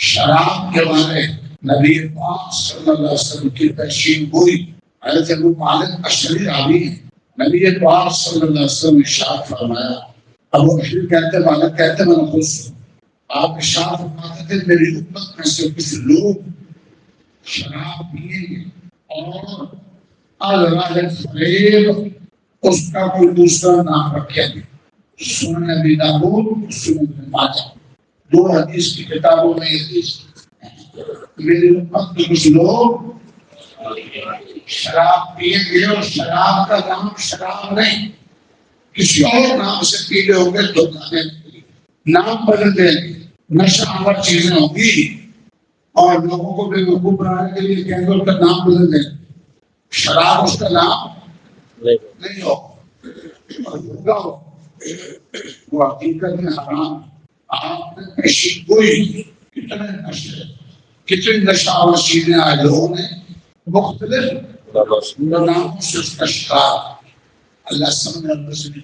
شراب کے بارے نبی پاک صلی اللہ علیہ وسلم کی تشریح ہوئی. حضرت ابو مالک اشعری راوی ہیں. نبی پاک صلی اللہ علیہ وسلم ارشاد فرمایا. ابو اشعری کہتے ہیں مالک کہتے ہیں میں نے خوش ہوں. آپ ارشاد فرماتے تھے میری امت میں سے کچھ لوگ شراب پیئیں گے اور الراہ فریب اس کا کوئی دوسرا نام رکھیں گے. سنن ابی داؤد سنن ابن ماجہ دو حدیث کی کتابوں میں حدیث میری امت کے کچھ لوگ شراب پیئیں گے اور شراب کا نام شراب نہیں کسی اور نام سے پی لے ہوں گے تو نام بدل دیں گے. نشہ آور چیزیں ہوں گی اور لوگوں کو بے وقوف بنانے کے لیے کہیں گے اس کا نام بدل دیں. شراب اس کا نام نہیں ہوگا وہ حقیقت میں حرام. آپ نے پیشی کوئی کتنے نشہ آور چیزیں آئے لوگوں نے مختلف ناموں سے اس کا شکار. اللہ سمجھ